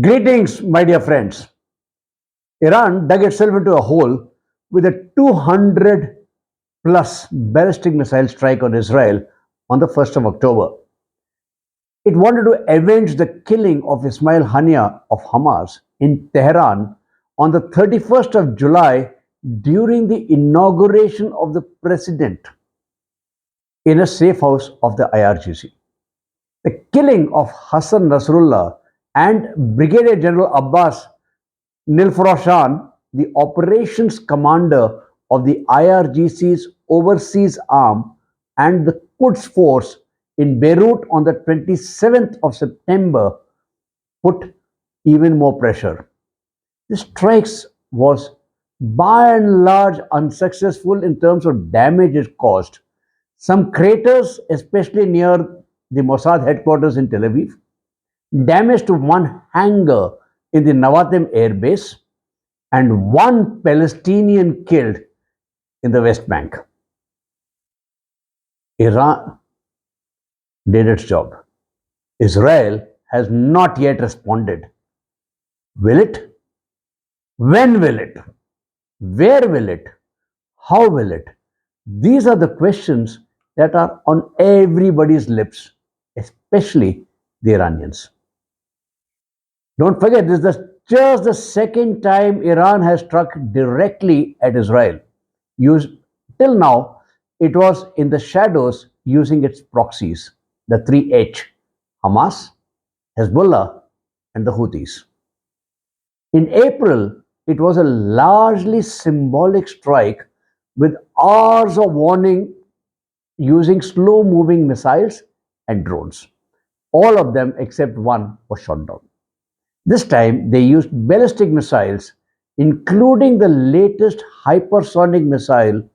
Greetings, my dear friends. Iran dug itself into a hole with a 200 plus ballistic missile strike on Israel on the 1st of October. It wanted to avenge the killing of Ismail Haniyeh of Hamas in Tehran on the 31st of July during the inauguration of the president in a safe house of the IRGC. The killing of Hassan Nasrallah and Brigadier General Abbas Nilfroshan, the operations commander of the IRGC's overseas arm, and the Quds force in Beirut on the 27th of September put even more pressure. The strikes was by and large unsuccessful in terms of damage it caused. Some craters, especially near the Mossad headquarters in Tel Aviv, damage to one hangar in the Navatim air base, and one Palestinian killed in the West Bank. Iran did its job. Israel has not yet responded. Will it? When will it? Where will it? How will it? These are the questions that are on everybody's lips, especially the Iranians. Don't forget, this is just the second time Iran has struck directly at Israel. Till now, it was in the shadows using its proxies, the 3H, Hamas, Hezbollah, and the Houthis. In April, it was a largely symbolic strike with hours of warning using slow-moving missiles and drones. All of them except one was shot down. This time, they used ballistic missiles, including the latest hypersonic missile,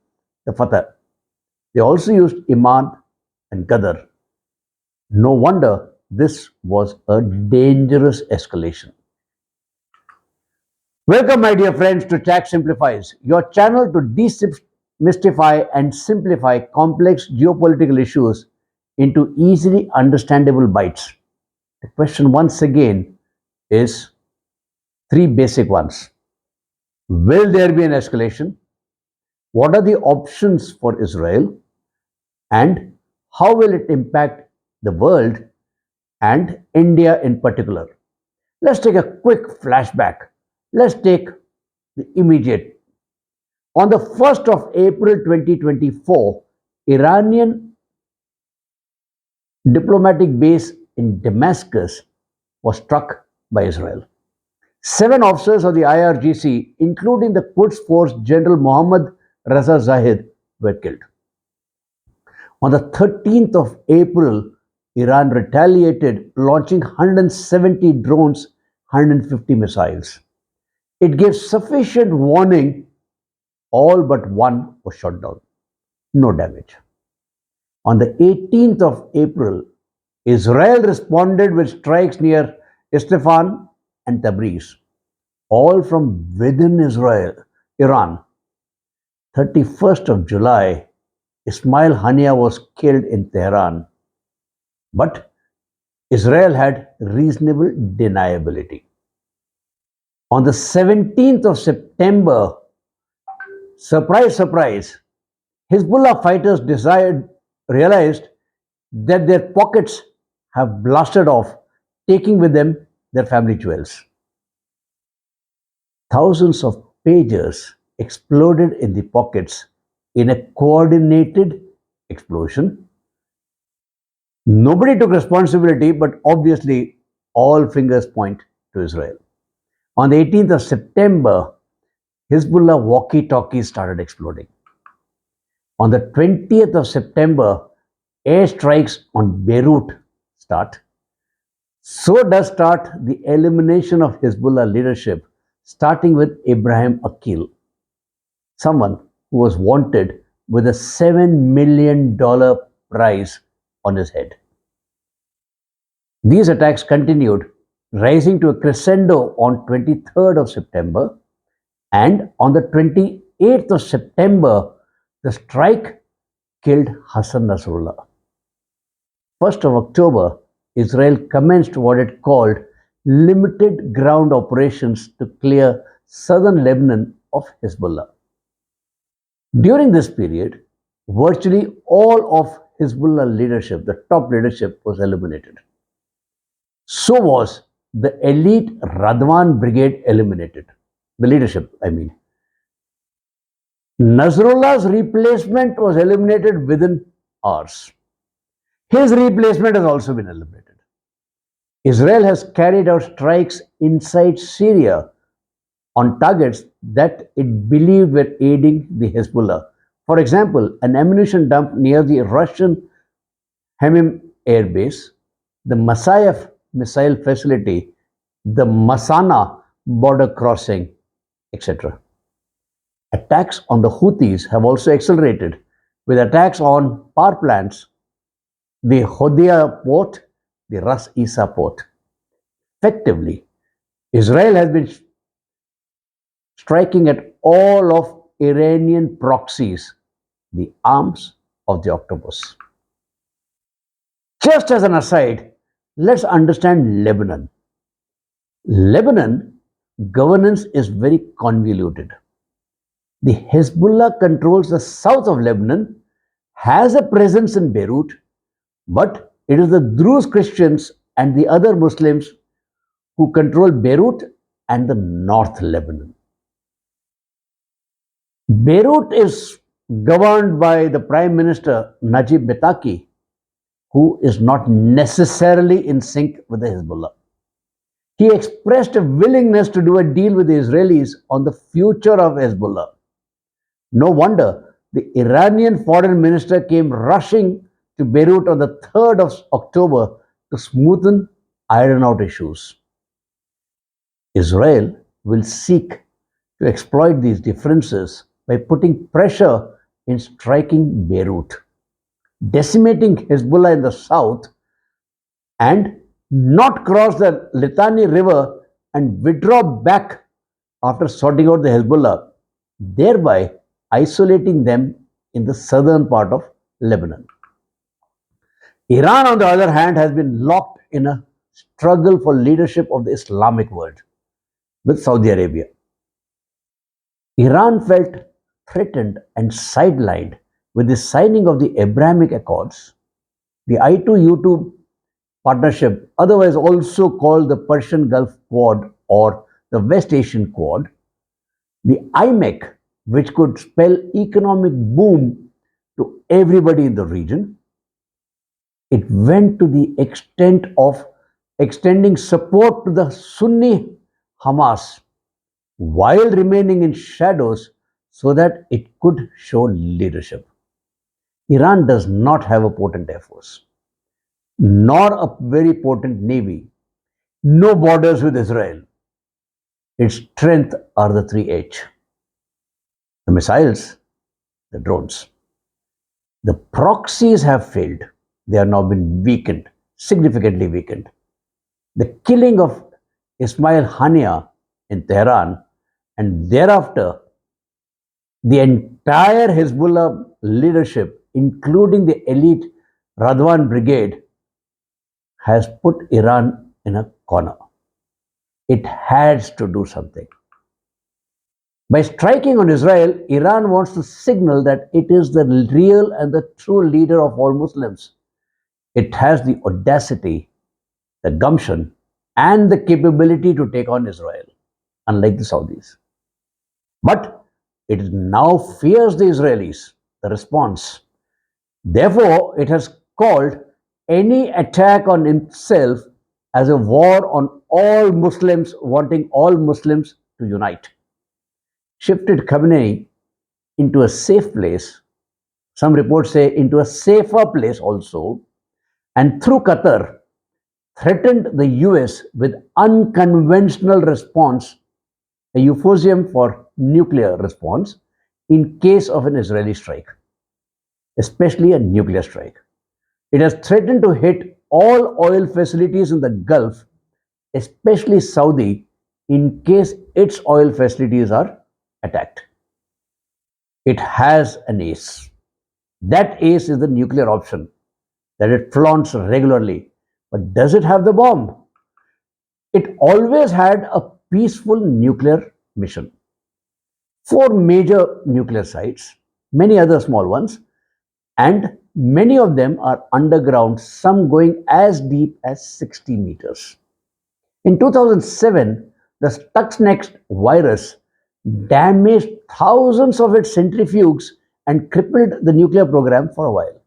the Fatah. They also used Iman and Qadar. No wonder this was a dangerous escalation. Welcome, my dear friends, to ChaxSimplifies, your channel to demystify and simplify complex geopolitical issues into easily understandable bites. The question once again is three basic ones. Will there be an escalation? What are the options for Israel? And how will it impact the world and India in particular? Let's take a quick flashback. Let's take the immediate. On the 1st of April 2024, Iranian diplomatic base in Damascus was struck by Israel. 7 officers of the IRGC, including the Quds Force General Mohammad Raza Zahid, were killed. On the 13th of April, Iran retaliated, launching 170 drones, 150 missiles. It gave sufficient warning. All but one was shot down. No damage. On the 18th of April, Israel responded with strikes near Isfahan and Tabriz, all from within Iran. 31st of July, Ismail Haniyeh was killed in Tehran, but Israel had reasonable deniability. On the 17th of September, surprise, surprise, Hezbollah fighters realized that their pockets have blasted off, taking with them their family jewels. Thousands of pagers exploded in the pockets in a coordinated explosion. Nobody took responsibility, but obviously all fingers point to Israel. On the 18th of September, Hezbollah walkie-talkies started exploding. On the 20th of September, airstrikes on Beirut start. So does start the elimination of Hezbollah leadership, starting with Ibrahim Akil, someone who was wanted with a $7 million prize on his head. These attacks continued, rising to a crescendo on 23rd of September, and on the 28th of September, the strike killed Hassan Nasrallah. 1st of October, Israel commenced what it called limited ground operations to clear southern Lebanon of Hezbollah. During this period, virtually all of Hezbollah leadership, the top leadership, was eliminated. So was the elite Radwan brigade eliminated. The leadership, I mean. Nasrullah's replacement was eliminated within hours. His replacement has also been eliminated. Israel has carried out strikes inside Syria on targets that it believed were aiding the Hezbollah. For example, an ammunition dump near the Russian Hamim air base, the Masayef missile facility, the Masana border crossing, etc. Attacks on the Houthis have also accelerated, with attacks on power plants, the Hodia port, the Ras Isa port. Effectively, Israel has been striking at all of Iranian proxies, the arms of the octopus. Just as an aside, let's understand Lebanon. Lebanon governance is very convoluted. The Hezbollah controls the south of Lebanon, has a presence in Beirut, but it is the Druze Christians and the other Muslims who control Beirut and the North Lebanon. Beirut is governed by the Prime Minister Najib Mitaki, who is not necessarily in sync with the Hezbollah. He expressed a willingness to do a deal with the Israelis on the future of Hezbollah. No wonder the Iranian foreign minister came rushing to Beirut on the 3rd of October to smoothen, iron out issues. Israel will seek to exploit these differences by putting pressure in striking Beirut, decimating Hezbollah in the south, and not cross the Litani River and withdraw back after sorting out the Hezbollah, thereby isolating them in the southern part of Lebanon. Iran, on the other hand, has been locked in a struggle for leadership of the Islamic world with Saudi Arabia. Iran felt threatened and sidelined with the signing of the Abrahamic Accords, the I2U2 partnership, otherwise also called the Persian Gulf Quad or the West Asian Quad, the IMEC, which could spell economic boom to everybody in the region. It went to the extent of extending support to the Sunni Hamas while remaining in shadows so that it could show leadership. Iran does not have a potent air force, nor a very potent navy, no borders with Israel. Its strength are the 3H: the missiles, the drones. The proxies have failed. They have now been weakened, significantly weakened. The killing of Ismail Hania in Tehran and thereafter the entire Hezbollah leadership, including the elite Radwan brigade, has put Iran in a corner. It has to do something. By striking on Israel, Iran wants to signal that it is the real and the true leader of all Muslims. It has the audacity, the gumption, and the capability to take on Israel, unlike the Saudis. But it now fears the Israelis, the response. Therefore, it has called any attack on itself as a war on all Muslims, wanting all Muslims to unite. Shifted Khamenei into a safe place, some reports say into a safer place also, and through Qatar, threatened the US with unconventional response, a euphemism for nuclear response, in case of an Israeli strike, especially a nuclear strike. It has threatened to hit all oil facilities in the Gulf, especially Saudi, in case its oil facilities are attacked. It has an ace. That ace is the nuclear option that it flaunts regularly. But does it have the bomb? It always had a peaceful nuclear mission. Four major nuclear sites, many other small ones, and many of them are underground, some going as deep as 60 meters. In 2007, the Stuxnet virus damaged thousands of its centrifuges and crippled the nuclear program for a while.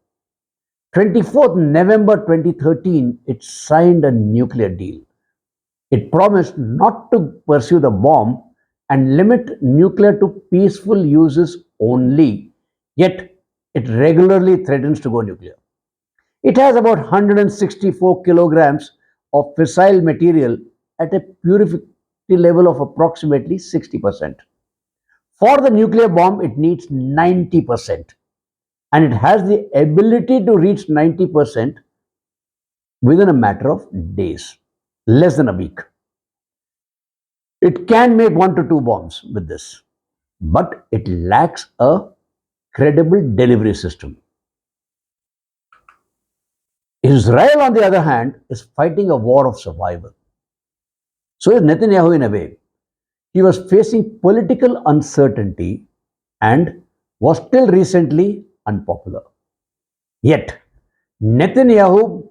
24th November 2013, it signed a nuclear deal. It promised not to pursue the bomb and limit nuclear to peaceful uses only, yet it regularly threatens to go nuclear. It has about 164 kilograms of fissile material at a purity level of approximately 60%. For the nuclear bomb, it needs 90%, and it has the ability to reach 90% within a matter of days, less than a week. It can make 1 to 2 bombs with this, but it lacks a credible delivery system. Israel, on the other hand, is fighting a war of survival. So is Netanyahu in a way. He was facing political uncertainty and was till recently unpopular. Yet, Netanyahu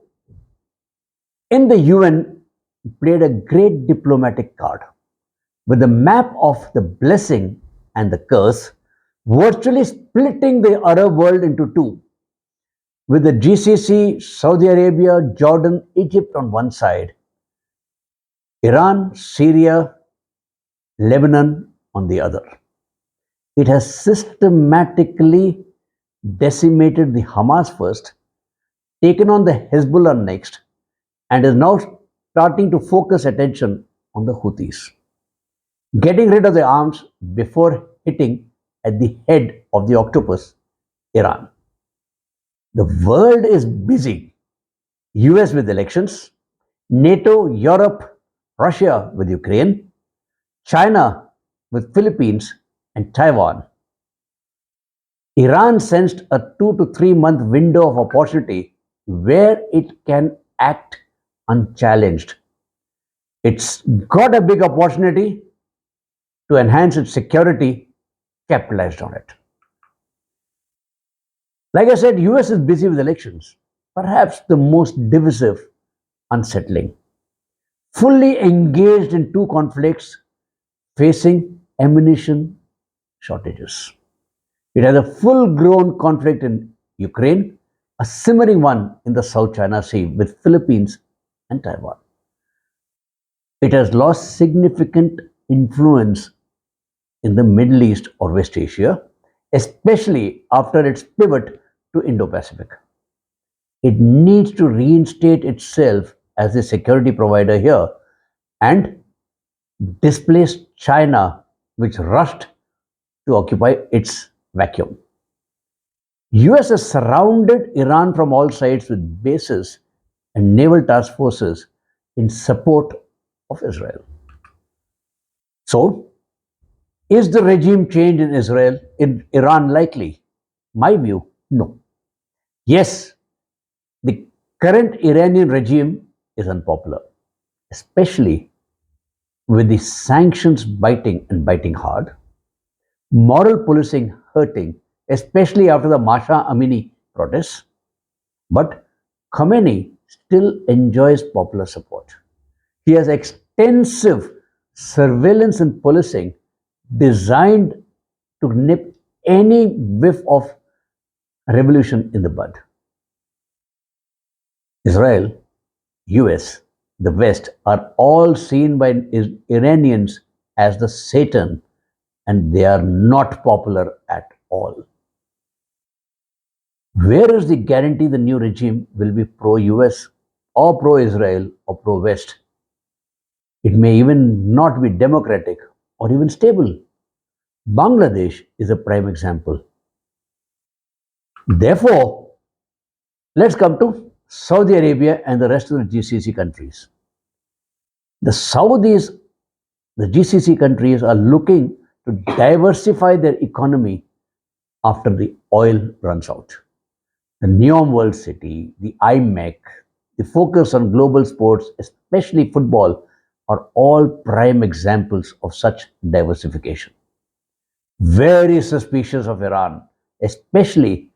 in the UN played a great diplomatic card with the map of the blessing and the curse, virtually splitting the Arab world into two, with the GCC, Saudi Arabia, Jordan, Egypt on one side, Iran, Syria, Lebanon on the other. It has systematically decimated the Hamas first, taken on the Hezbollah next, and is now starting to focus attention on the Houthis, getting rid of the arms before hitting at the head of the octopus, Iran. The world is busy. US with elections, NATO, Europe, Russia with Ukraine, China with Philippines and Taiwan. Iran sensed a 2 to 3 month window of opportunity where it can act unchallenged. It's got a big opportunity to enhance its security, capitalized on it. Like I said, US is busy with elections, perhaps the most divisive, unsettling, fully engaged in two conflicts facing ammunition shortages. It has a full-grown conflict in Ukraine, a simmering one in the South China Sea with Philippines and Taiwan. It has lost significant influence in the Middle East or West Asia, especially after its pivot to Indo-Pacific. It needs to reinstate itself as a security provider here and displace China, which rushed to occupy its vacuum. US has surrounded Iran from all sides with bases and naval task forces in support of Israel. So, is the regime change in Iran likely? My view, no. Yes, the current Iranian regime is unpopular, especially with the sanctions biting and biting hard, moral policing hurting, especially after the Masha Amini protests. But Khamenei still enjoys popular support. He has extensive surveillance and policing designed to nip any whiff of revolution in the bud. Israel, US, the West are all seen by Iranians as the Satan, and they are not popular at all. Where is the guarantee the new regime will be pro US or pro Israel or pro West? It may even not be democratic or even stable. Bangladesh is a prime example. Therefore, let's come to Saudi Arabia and the rest of the GCC countries. The Saudis, the GCC countries, are looking to diversify their economy after the oil runs out. The Neom World City, the IMEC, the focus on global sports, especially football, are all prime examples of such diversification. Very suspicious of Iran, especially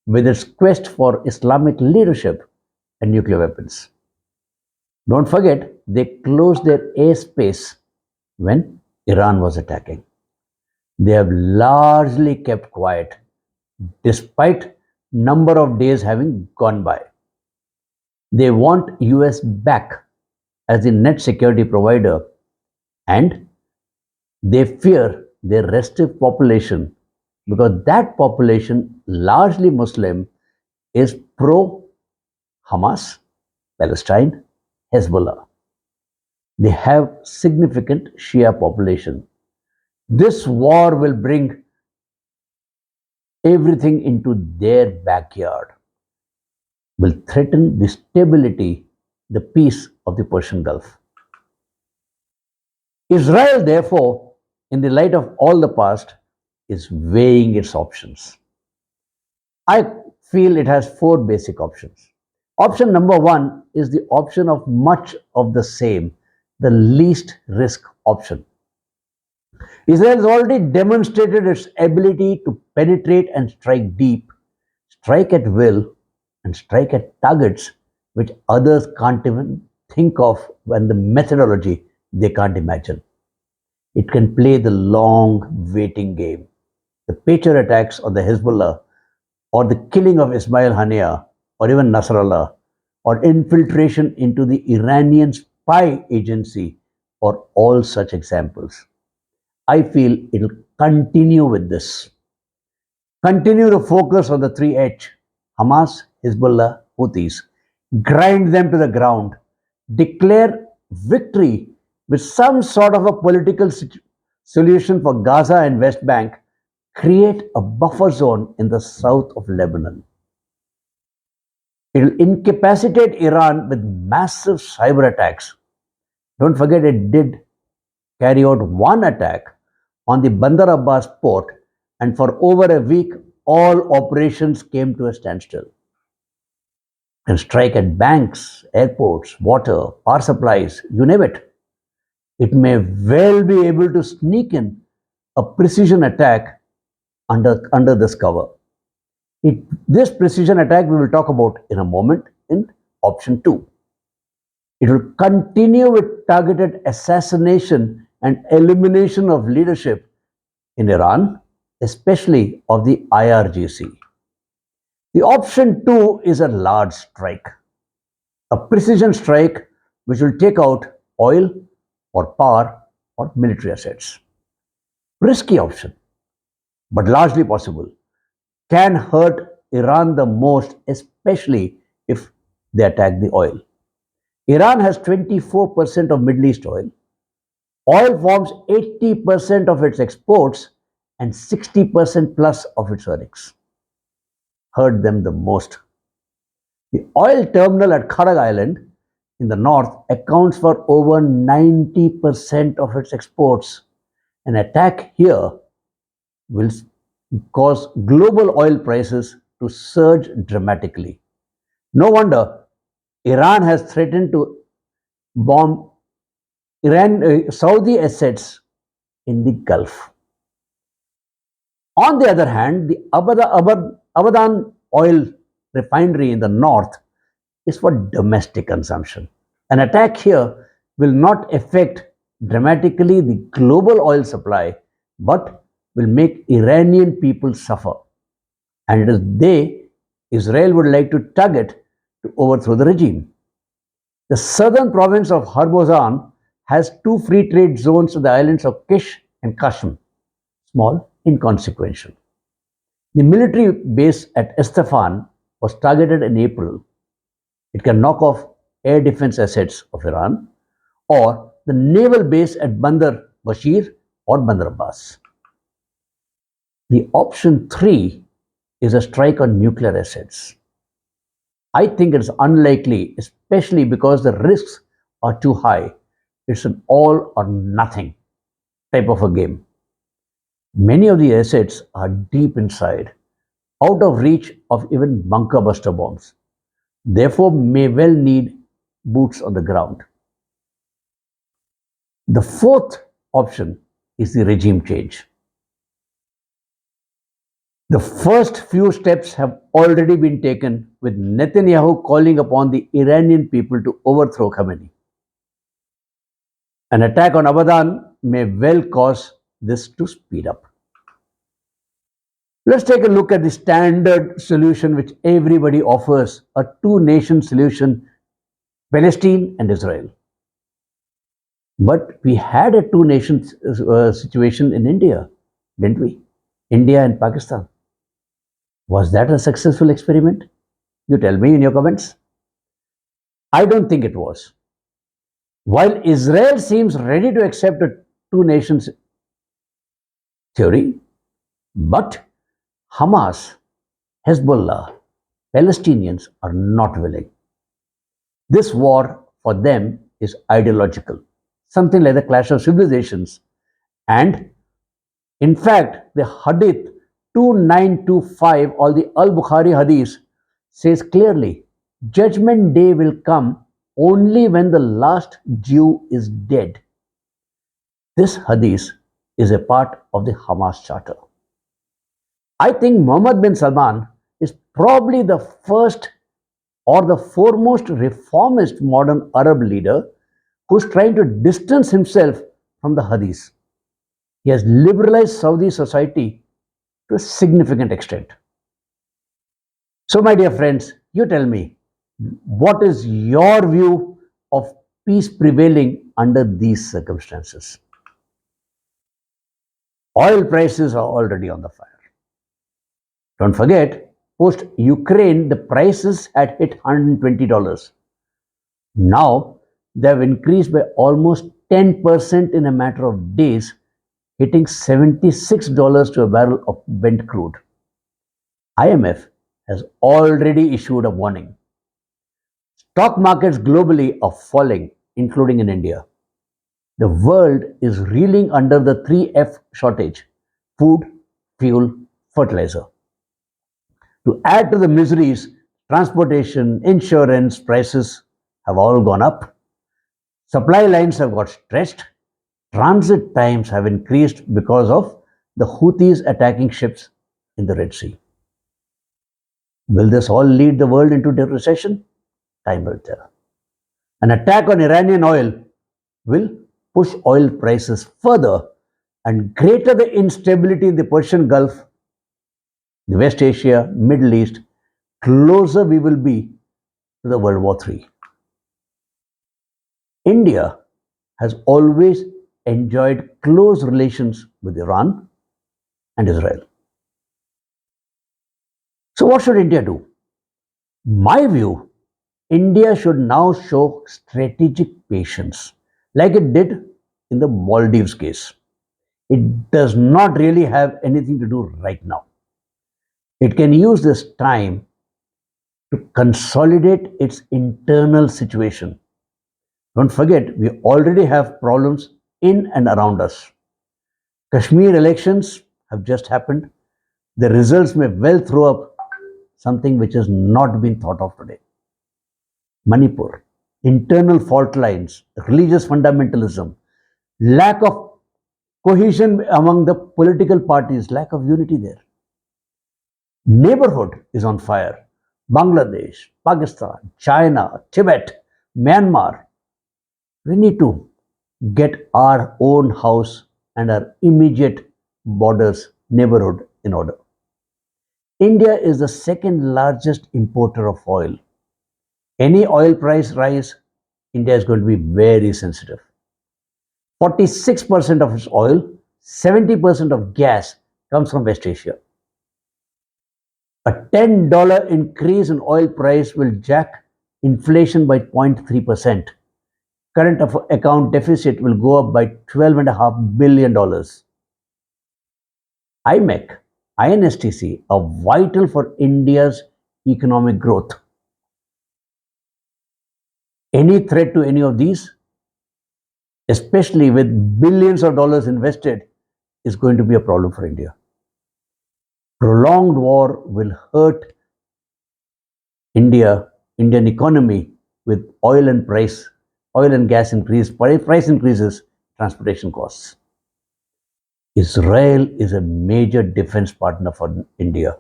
with its quest for Islamic leadership and nuclear weapons. Don't forget, they closed their airspace when Iran was attacking. They have largely kept quiet despite number of days having gone by. They want US back as the net security provider, and they fear their restive population because that population, largely Muslim, is pro Hamas, Palestine, Hezbollah. They have significant Shia population. This war will bring everything into their backyard, will threaten the stability, the peace of the Persian Gulf. Israel, therefore, in the light of all the past, is weighing its options. I feel it has four basic options. Option number one is the option of much of the same, the least risk option. Israel has already demonstrated its ability to penetrate and strike deep, strike at will, and strike at targets which others can't even think of, when the methodology they can't imagine. It can play the long waiting game. The Patriot attacks on the Hezbollah, or the killing of Ismail Haniyeh, or even Nasrallah, or infiltration into the Iranian spy agency, are all such examples. I feel it'll continue with this. Continue to focus on the three H: Hamas, Hezbollah, Houthis. Grind them to the ground. Declare victory with some sort of a political solution for Gaza and West Bank. Create a buffer zone in the south of Lebanon. It will incapacitate Iran with massive cyber attacks. Don't forget, it did carry out one attack on the Bandar Abbas port, and for over a week, all operations came to a standstill. And strike at banks, airports, water, power supplies, you name it. It may well be able to sneak in a precision attack under this cover. This precision attack we will talk about in a moment in option 2. It will continue with targeted assassination and elimination of leadership in Iran, especially of the IRGC. The option 2 is a large strike, a precision strike which will take out oil or power or military assets. Risky option, but largely possible. Can hurt Iran the most, especially if they attack the oil. Iran has 24% of Middle East oil. Oil forms 80% of its exports and 60% plus of its earnings. Hurt them the most. The oil terminal at Kharag Island in the north accounts for over 90% of its exports. An attack here will cause global oil prices to surge dramatically. No wonder Iran has threatened to bomb Saudi assets in the Gulf. On the other hand, the Abadan oil refinery in the north is for domestic consumption. An attack here will not affect dramatically the global oil supply, but will make Iranian people suffer. And it is they, Israel, would like to target to overthrow the regime. The southern province of Harbozan has two free trade zones to the islands of Kish and Kashmir, small, inconsequential. The military base at Estefan was targeted in April. It can knock off air defense assets of Iran, or the naval base at Bandar Bashir or Bandar Abbas. The option 3 is a strike on nuclear assets. I think it's unlikely, especially because the risks are too high. It's an all or nothing type of a game. Many of the assets are deep inside, out of reach of even bunker buster bombs. Therefore, may well need boots on the ground. The fourth option is the regime change. The first few steps have already been taken, with Netanyahu calling upon the Iranian people to overthrow Khamenei. An attack on Abadan may well cause this to speed up. Let's take a look at the standard solution which everybody offers, a two-nation solution, Palestine and Israel. But we had a two-nation situation in India, didn't we? India and Pakistan. Was that a successful experiment? You tell me in your comments. I don't think it was. While Israel seems ready to accept a two nations theory, but Hamas, Hezbollah, Palestinians are not willing. This war for them is ideological, something like the clash of civilizations. And in fact, the Hadith 2925 or the Al Bukhari Hadith says clearly, Judgment Day will come only when the last Jew is dead. This Hadith is a part of the Hamas Charter. I think Mohammed bin Salman is probably the first or the foremost reformist modern Arab leader who's trying to distance himself from the Hadith. He has liberalized Saudi society to a significant extent. So, my dear friends, you tell me, what is your view of peace prevailing under these circumstances? Oil prices are already on the fire. Don't forget, post Ukraine, the prices had hit $120. Now, they have increased by almost 10% in a matter of days, hitting $76 to a barrel of Brent crude. IMF has already issued a warning. Stock markets globally are falling, including in India. The world is reeling under the 3F shortage: food, fuel, fertilizer. To add to the miseries, transportation, insurance prices have all gone up. Supply lines have got stretched. Transit times have increased because of the Houthis attacking ships in the Red Sea. Will this all lead the world into recession? Time will tell. An attack on Iranian oil will push oil prices further, and greater the instability in the Persian Gulf, the West Asia, Middle East, closer we will be to the World War III. India has always enjoyed close relations with Iran and Israel. So, what should India do? My view, India should now show strategic patience, like it did in the Maldives case. It does not really have anything to do right now. It can use this time to consolidate its internal situation. Don't forget, we already have problems in and around us. Kashmir elections have just happened. The results may well throw up something which has not been thought of today. Manipur, internal fault lines, religious fundamentalism, lack of cohesion among the political parties, lack of unity there. Neighborhood is on fire. Bangladesh, Pakistan, China, Tibet, Myanmar. We need to get our own house and our immediate borders, neighborhood in order. India is the second largest importer of oil. Any oil price rise, India is going to be very sensitive. 46% of its oil, 70% of gas comes from West Asia. A $10 increase in oil price will jack inflation by 0.3%. Current account deficit will go up by $12.5 billion. IMEC, INSTC are vital for India's economic growth. Any threat to any of these, especially with billions of dollars invested, is going to be a problem for India. Prolonged war will hurt Indian economy with oil and gas increase, price increases transportation costs. Israel is a major defense partner for India.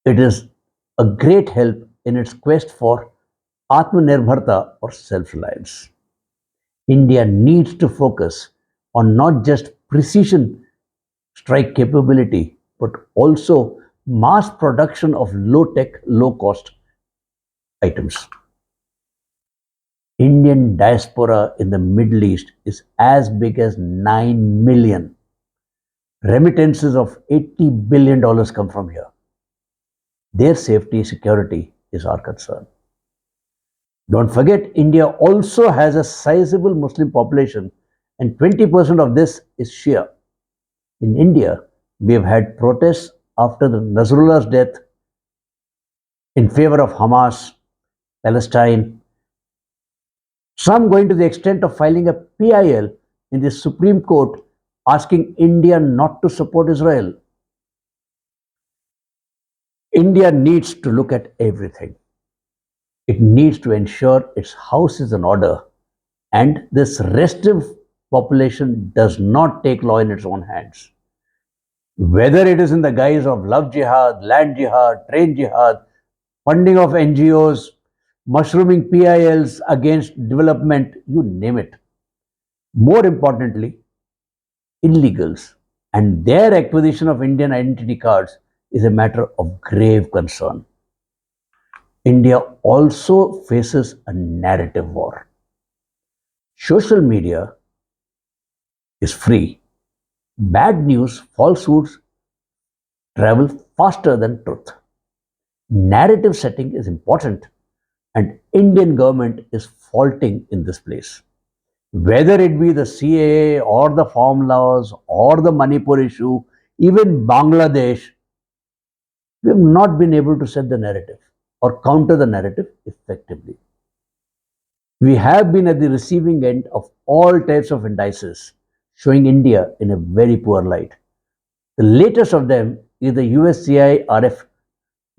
It is a great help in its quest for Atmanirbharta or self-reliance. India needs to focus on not just precision strike capability, but also mass production of low-tech, low-cost items. Indian diaspora in the Middle East is as big as 9 million. Remittances of $80 billion come from here. Their safety, security is our concern. Don't forget, India also has a sizable Muslim population, and 20% of this is Shia. In India, we have had protests after the Nasrullah's death in favor of Hamas, Palestine, some going to the extent of filing a PIL in the Supreme Court asking India not to support Israel. India needs to look at everything. It needs to ensure its house is in order and this restive population does not take law in its own hands. Whether it is in the guise of love jihad, land jihad, train jihad, funding of NGOs, mushrooming PILs against development, you name it. More importantly, illegals and their acquisition of Indian identity cards is a matter of grave concern. India also faces a narrative war. Social media is free. Bad news, falsehoods travel faster than truth. Narrative setting is important and Indian government is faulting in this place. Whether it be the CAA or the farm laws or the Manipur issue, even Bangladesh, we have not been able to set the narrative or counter the narrative effectively. We have been at the receiving end of all types of indices, showing India in a very poor light. The latest of them is the USCIRF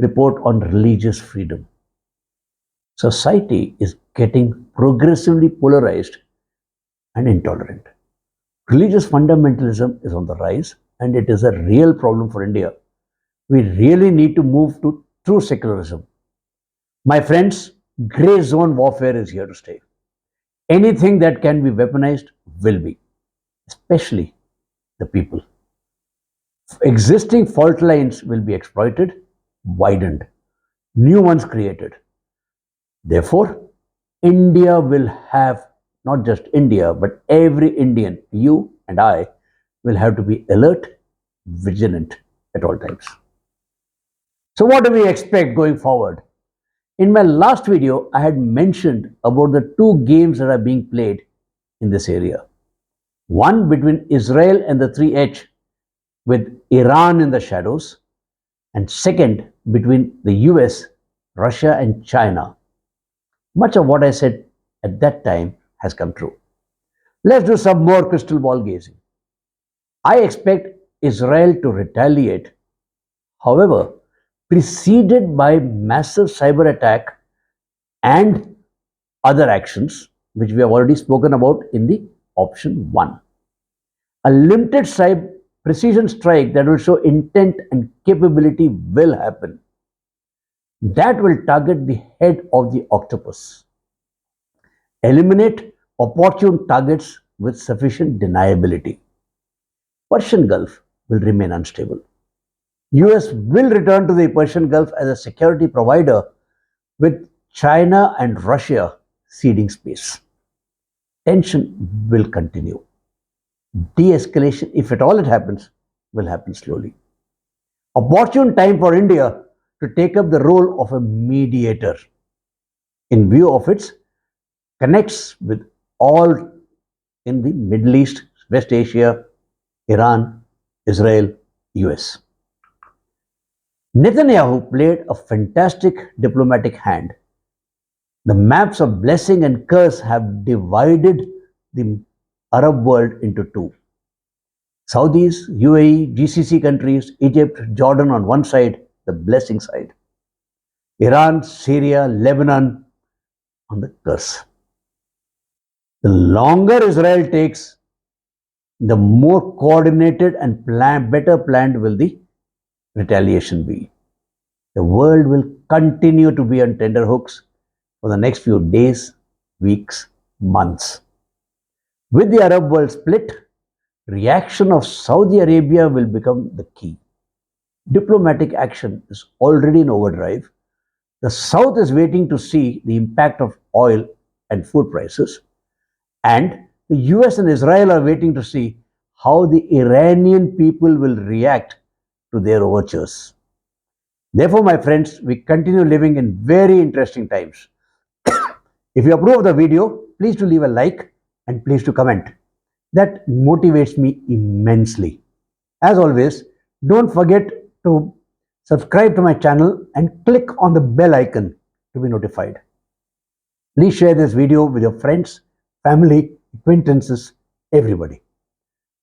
report on religious freedom. Society is getting progressively polarized and intolerant. Religious fundamentalism is on the rise and it is a real problem for India. We really need to move to true secularism. My friends, grey zone warfare is here to stay. Anything that can be weaponized will be, especially the people. Existing fault lines will be exploited, widened, new ones created. Therefore, India will have, not just India, but every Indian, you and I, will have to be alert, vigilant at all times. So what do we expect going forward? In my last video, I had mentioned about the two games that are being played in this area. One between Israel and the 3H with Iran in the shadows, and second between the US, Russia and China. Much of what I said at that time has come true. Let's do some more crystal ball gazing. I expect Israel to retaliate, however, preceded by massive cyber attack and other actions, which we have already spoken about in the option 1. A limited precision strike that will show intent and capability will happen. That will target the head of the octopus. Eliminate opportune targets with sufficient deniability. Persian Gulf will remain unstable. US will return to the Persian Gulf as a security provider with China and Russia ceding space. Tension will continue. De-escalation, if at all it happens, will happen slowly. Opportune time for India to take up the role of a mediator in view of its connects with all in the Middle East, West Asia, Iran, Israel, US. Netanyahu played a fantastic diplomatic hand. The maps of blessing and curse have divided the Arab world into two. Saudis, UAE, GCC countries, Egypt, Jordan on one side, the blessing side. Iran, Syria, Lebanon on the curse. The longer Israel takes the more coordinated and better planned will the retaliation be. The world will continue to be on tenterhooks for the next few days, weeks, months. With the Arab world split, reaction of Saudi Arabia will become the key. Diplomatic action is already in overdrive. The South is waiting to see the impact of oil and food prices, and the US and Israel are waiting to see how the Iranian people will react to their overtures. Therefore, my friends, we continue living in very interesting times. If you approve of the video, please do leave a like and please do comment. That motivates me immensely. As always, don't forget to subscribe to my channel and click on the bell icon to be notified. Please share this video with your friends, family, acquaintances, everybody.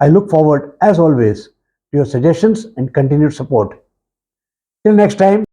I look forward, as always, to your suggestions and continued support. Till next time,